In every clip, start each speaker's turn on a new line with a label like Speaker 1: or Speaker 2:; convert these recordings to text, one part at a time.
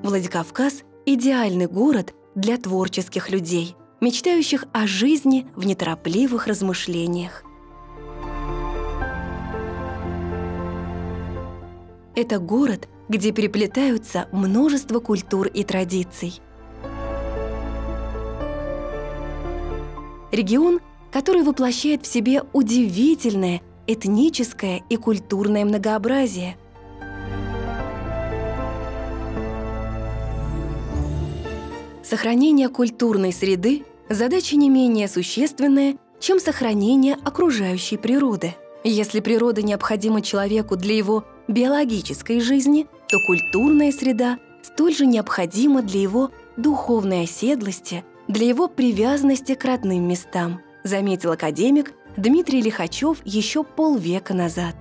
Speaker 1: Владикавказ – идеальный город для творческих людей, мечтающих о жизни в неторопливых размышлениях. Это город, где переплетаются множество культур и традиций. Регион, который воплощает в себе удивительное этническое и культурное многообразие. Сохранение культурной среды – задача не менее существенная, чем сохранение окружающей природы. Если природа необходима человеку для его биологической жизни, то культурная среда столь же необходима для его духовной оседлости, для его привязанности к родным местам, заметил академик Дмитрий Лихачев еще полвека назад.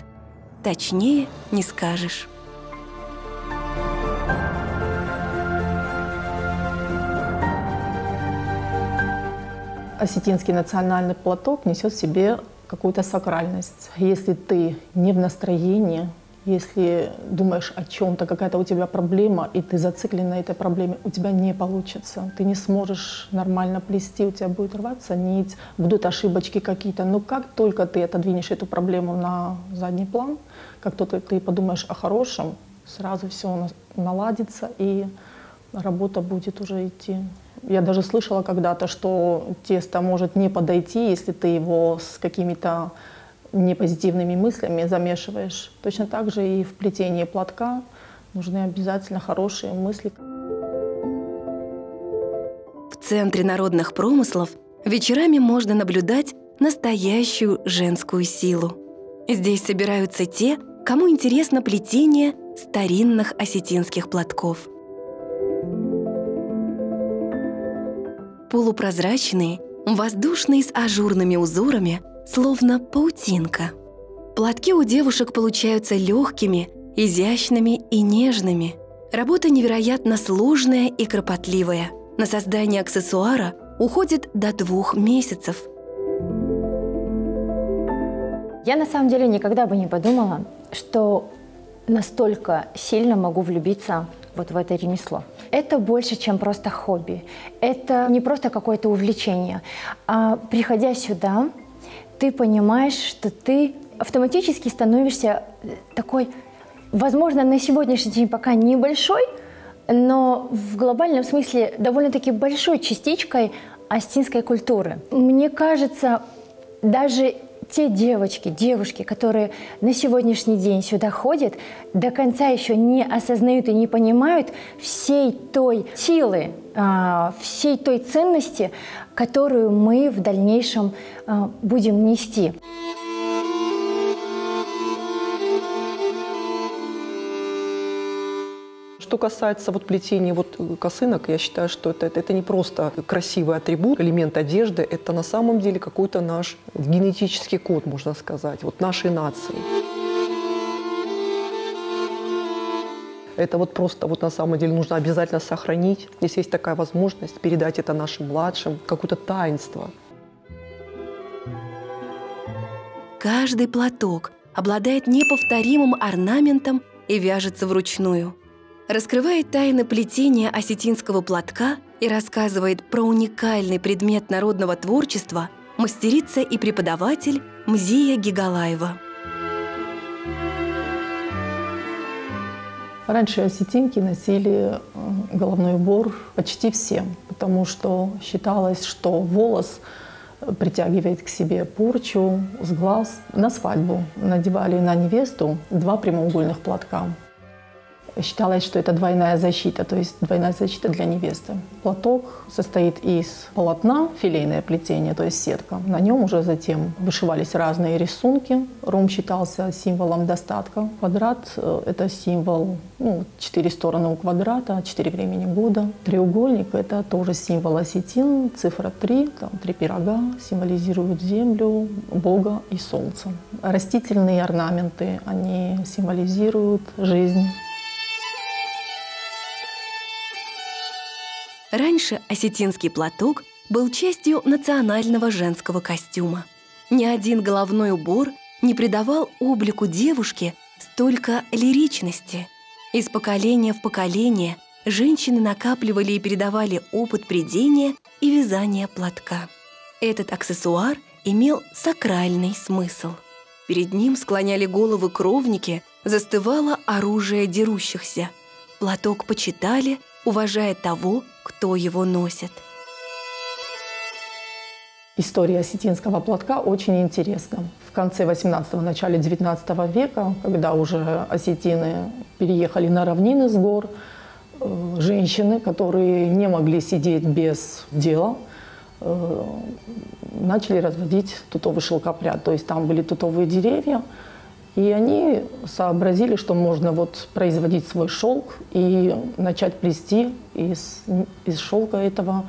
Speaker 1: Точнее не скажешь.
Speaker 2: Осетинский национальный платок несет в себе какую-то сакральность. Если ты не в настроении, если думаешь о чем-то, какая-то у тебя проблема, и ты зациклен на этой проблеме, у тебя не получится. Ты не сможешь нормально плести, у тебя будет рваться нить, будут ошибочки какие-то. Но как только ты отодвинешь эту проблему на задний план, как только ты подумаешь о хорошем, сразу все наладится, и работа будет уже идти. Я даже слышала когда-то, что тесто может не подойти, если ты его с какими-то непозитивными мыслями замешиваешь. Точно так же и в плетении платка нужны обязательно хорошие мысли.
Speaker 1: В Центре народных промыслов вечерами можно наблюдать настоящую женскую силу. Здесь собираются те, кому интересно плетение старинных осетинских платков. Полупрозрачные, воздушные с ажурными узорами, словно паутинка. Платки у девушек получаются легкими, изящными и нежными. Работа невероятно сложная и кропотливая. На создание аксессуара уходит до 2 месяцев.
Speaker 3: Я на самом деле никогда бы не подумала, что настолько сильно могу влюбиться вот в это ремесло. Это больше, чем просто хобби. Это не просто какое-то увлечение. А приходя сюда, ты понимаешь, что ты автоматически становишься такой, возможно, на сегодняшний день пока небольшой, но в глобальном смысле довольно-таки большой частичкой осетинской культуры. Мне кажется, даже те девушки, которые на сегодняшний день сюда ходят, до конца еще не осознают и не понимают всей той силы, всей той ценности, которую мы в дальнейшем будем нести.
Speaker 4: Что касается плетения косынок, я считаю, что это не просто красивый атрибут, элемент одежды, это на самом деле какой-то наш генетический код, можно сказать, нашей нации. Это просто на самом деле нужно обязательно сохранить. Если есть такая возможность, передать это нашим младшим, какое-то таинство.
Speaker 1: Каждый платок обладает неповторимым орнаментом и вяжется вручную. Раскрывает тайны плетения осетинского платка и рассказывает про уникальный предмет народного творчества мастерица и преподаватель Мзия Гигалаева.
Speaker 2: Раньше осетинки носили головной убор почти все, потому что считалось, что волос притягивает к себе порчу с глаз. На свадьбу надевали на невесту 2 прямоугольных платка. Считалось, что это двойная защита, то есть двойная защита для невесты. Платок состоит из полотна, филейное плетение, то есть сетка. На нем уже затем вышивались разные рисунки. Ром считался символом достатка. Квадрат – это символ, 4 стороны у квадрата, 4 времени года. Треугольник – это тоже символ осетин. Цифра 3, 3 пирога символизируют землю, Бога и солнце. Растительные орнаменты, они символизируют жизнь.
Speaker 1: Раньше осетинский платок был частью национального женского костюма. Ни один головной убор не придавал облику девушки столько лиричности. Из поколения в поколение женщины накапливали и передавали опыт прядения и вязания платка. Этот аксессуар имел сакральный смысл. Перед ним склоняли головы кровники, застывало оружие дерущихся. Платок почитали, уважая того, кто его носит.
Speaker 2: История осетинского платка очень интересна. В конце 18-го, начале 19 века, когда уже осетины переехали на равнины с гор, женщины, которые не могли сидеть без дела, начали разводить тутовый шелкопряд. То есть там были тутовые деревья, и они сообразили, что можно вот производить свой шелк и начать плести из шелка этого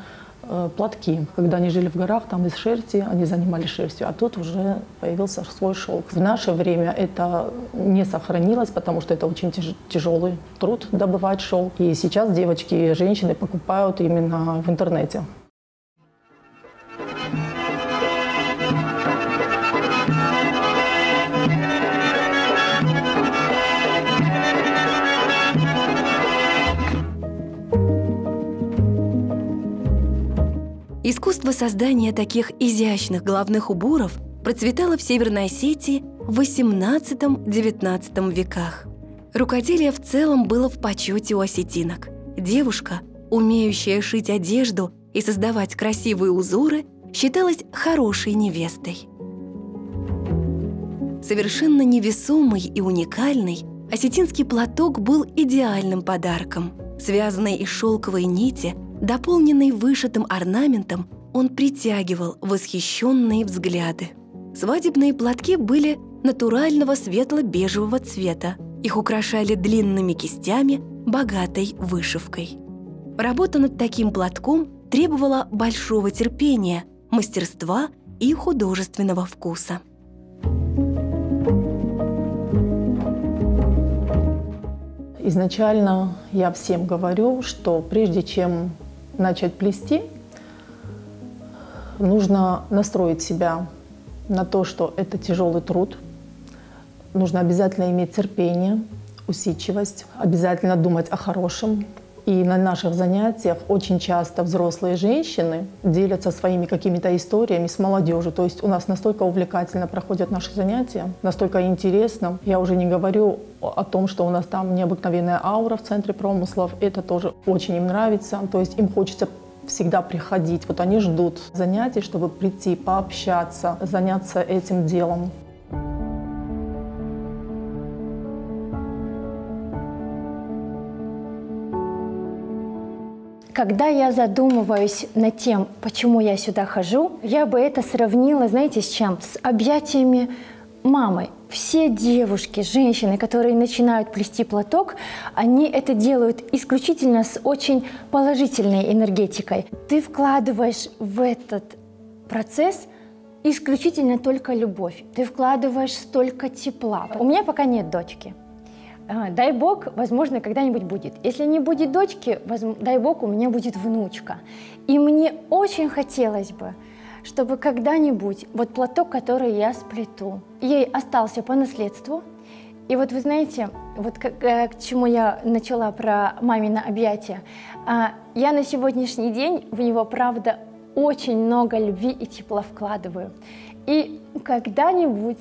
Speaker 2: платки. Когда они жили в горах, там из шерсти, они занимались шерстью, а тут уже появился свой шелк. В наше время это не сохранилось, потому что это очень тяжелый труд добывать шелк. И сейчас девочки и женщины покупают именно в интернете.
Speaker 1: Искусство создания таких изящных головных уборов процветало в Северной Осетии в XVIII-XIX веках. Рукоделие в целом было в почете у осетинок. Девушка, умеющая шить одежду и создавать красивые узоры, считалась хорошей невестой. Совершенно невесомый и уникальный, осетинский платок был идеальным подарком. Связанный из шелковой нити, дополненный вышитым орнаментом, он притягивал восхищенные взгляды. Свадебные платки были натурального светло-бежевого цвета. Их украшали длинными кистями, богатой вышивкой. Работа над таким платком требовала большого терпения, мастерства и художественного вкуса.
Speaker 2: Изначально я всем говорю, что прежде чем начать плести, нужно настроить себя на то, что это тяжелый труд. Нужно обязательно иметь терпение, усидчивость, обязательно думать о хорошем. И на наших занятиях очень часто взрослые женщины делятся своими какими-то историями с молодежью. То есть у нас настолько увлекательно проходят наши занятия, настолько интересно. Я уже не говорю о том, что у нас там необыкновенная аура в центре промыслов. Это тоже очень им нравится. То есть им хочется всегда приходить. Вот они ждут занятий, чтобы прийти, пообщаться, заняться этим делом.
Speaker 3: Когда я задумываюсь над тем, почему я сюда хожу, я бы это сравнила, знаете, с чем? С объятиями мамы. Все девушки, женщины, которые начинают плести платок, они это делают исключительно с очень положительной энергетикой. Ты вкладываешь в этот процесс исключительно только любовь. Ты вкладываешь столько тепла. У меня пока нет дочки. Дай бог, возможно, когда-нибудь будет. Если не будет дочки, дай бог, у меня будет внучка. И мне очень хотелось бы, чтобы когда-нибудь вот платок, который я сплету, ей остался по наследству. И вот вы знаете, вот к чему я начала про мамино объятие, я на сегодняшний день в него, правда, очень много любви и тепла вкладываю. И когда-нибудь,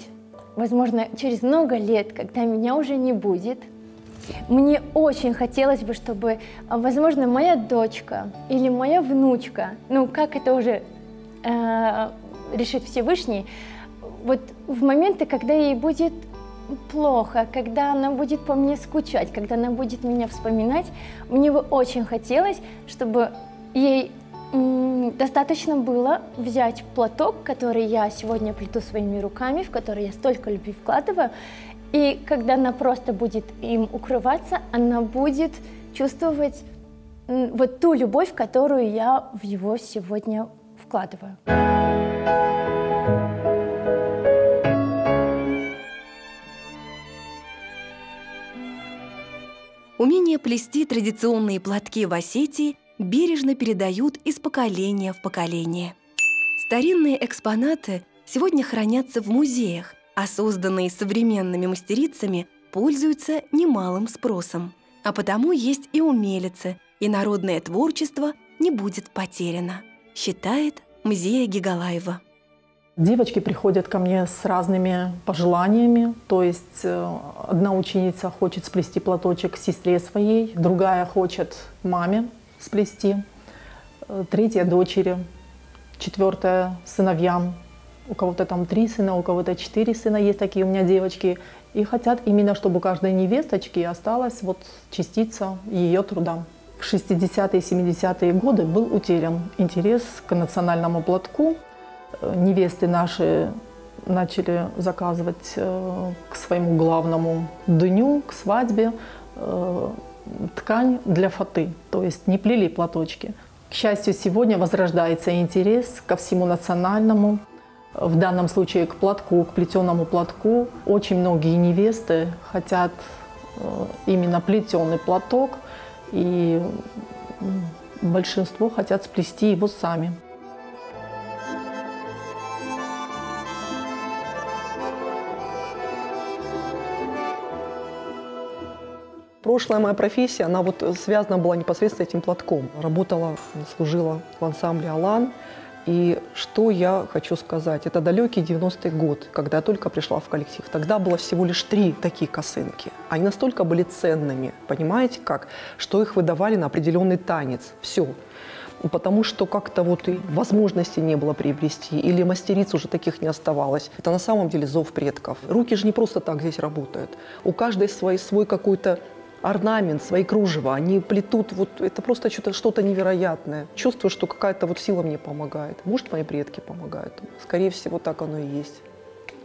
Speaker 3: возможно, через много лет, когда меня уже не будет, мне очень хотелось бы, чтобы, возможно, моя дочка или моя внучка, ну, как это уже решит Всевышний, вот в моменты, когда ей будет плохо, когда она будет по мне скучать, когда она будет меня вспоминать, мне бы очень хотелось, чтобы ей достаточно было взять платок, который я сегодня плету своими руками, в который я столько любви вкладываю, и когда она просто будет им укрываться, она будет чувствовать вот ту любовь, которую я в его сегодня вкладываю.
Speaker 1: Умение плести традиционные платки в Осетии бережно передают из поколения в поколение. Старинные экспонаты сегодня хранятся в музеях, а созданные современными мастерицами пользуются немалым спросом. а потому есть и умелицы, и народное творчество не будет потеряно, считает Мзия Гигалаева.
Speaker 2: Девочки приходят ко мне с разными пожеланиями. То есть одна ученица хочет сплести платочек сестре своей, другая хочет маме сплести, третья дочери, четвертая сыновьям. У кого-то там 3 сына, у кого-то 4 сына, есть такие у меня девочки. И хотят именно, чтобы у каждой невесточки осталась вот частица ее труда. В 60-е и 70-е годы был утерян интерес к национальному платку. Невесты наши начали заказывать к своему главному дню, к свадьбе, ткань для фаты, то есть не плели платочки. К счастью, сегодня возрождается интерес ко всему национальному, в данном случае к платку, к плетеному платку. Очень многие невесты хотят именно плетеный платок, и большинство хотят сплести его сами.
Speaker 4: Прошлая моя профессия, она вот связана была непосредственно с этим платком. Работала, служила в ансамбле «Алан». И что я хочу сказать, это далекий 90-й год, когда я только пришла в коллектив. Тогда было всего лишь 3 такие косынки. Они настолько были ценными, понимаете как, что их выдавали на определенный танец. Все. Потому что как-то вот и возможности не было приобрести, или мастериц уже таких не оставалось. Это на самом деле зов предков. Руки же не просто так здесь работают. У каждой свой какой-то орнамент, свои кружева, они плетут, вот это просто что-то невероятное. Чувствую, что какая-то вот сила мне помогает. Может, мои предки помогают. Скорее всего, так оно и есть.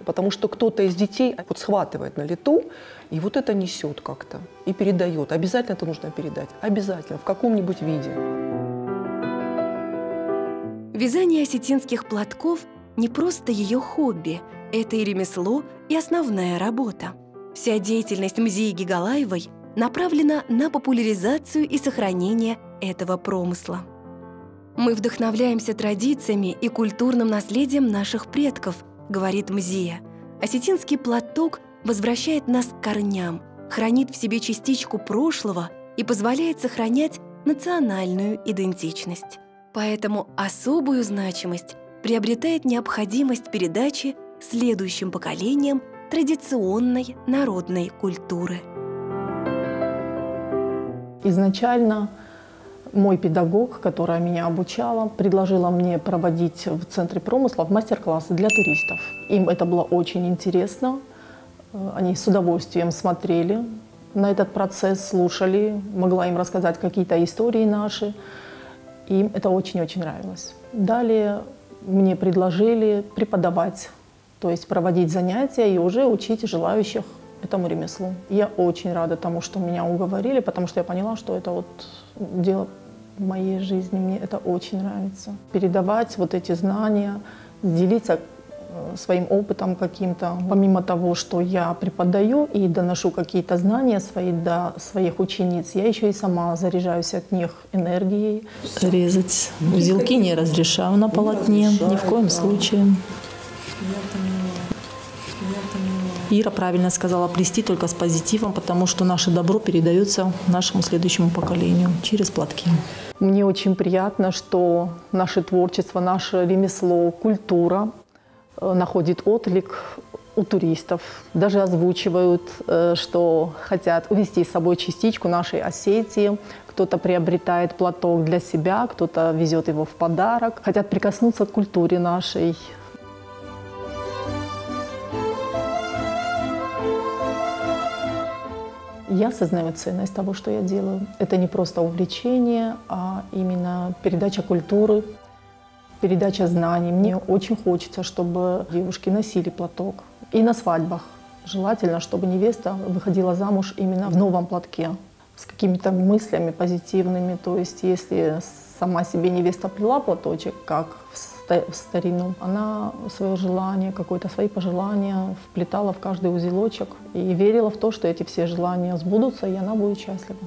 Speaker 4: Потому что кто-то из детей вот схватывает на лету, и вот это несет как-то, и передает. Обязательно это нужно передать. Обязательно, в каком-нибудь виде.
Speaker 1: Вязание осетинских платков не просто ее хобби, это и ремесло, и основная работа. Вся деятельность Мзии Гигалаевой направлена на популяризацию и сохранение этого промысла. «Мы вдохновляемся традициями и культурным наследием наших предков», — говорит Мзия. «Осетинский платок возвращает нас к корням, хранит в себе частичку прошлого и позволяет сохранять национальную идентичность. Поэтому особую значимость приобретает необходимость передачи следующим поколениям традиционной народной культуры».
Speaker 2: Изначально мой педагог, которая меня обучала, предложила мне проводить в Центре промыслов мастер-классы для туристов. Им это было очень интересно. Они с удовольствием смотрели на этот процесс, слушали, могла им рассказать какие-то истории наши. Им это очень-очень нравилось. Далее мне предложили преподавать, то есть проводить занятия и уже учить желающих этому ремеслу. Я очень рада тому, что меня уговорили, потому что я поняла, что это вот дело в моей жизни, мне это очень нравится. Передавать вот эти знания, делиться своим опытом каким-то. Помимо того, что я преподаю и доношу какие-то знания свои до своих учениц, я еще и сама заряжаюсь от них энергией.
Speaker 5: Резать узелки не разрешаю на полотне, ни в коем случае. Ира правильно сказала, плести только с позитивом, потому что наше добро передается нашему следующему поколению через платки.
Speaker 2: Мне очень приятно, что наше творчество, наше ремесло, культура находит отклик у туристов. Даже озвучивают, что хотят увезти с собой частичку нашей Осетии. Кто-то приобретает платок для себя, кто-то везет его в подарок. Хотят прикоснуться к культуре нашей. Я осознаю ценность того, что я делаю. Это не просто увлечение, а именно передача культуры, передача знаний. Мне очень хочется, чтобы девушки носили платок. И на свадьбах. Желательно, чтобы невеста выходила замуж именно в новом платке. С какими-то мыслями позитивными. То есть, если сама себе невеста плела платочек, как в старину, она свое желание, какое-то свои пожелания вплетала в каждый узелочек и верила в то, что эти все желания сбудутся, и она будет счастлива.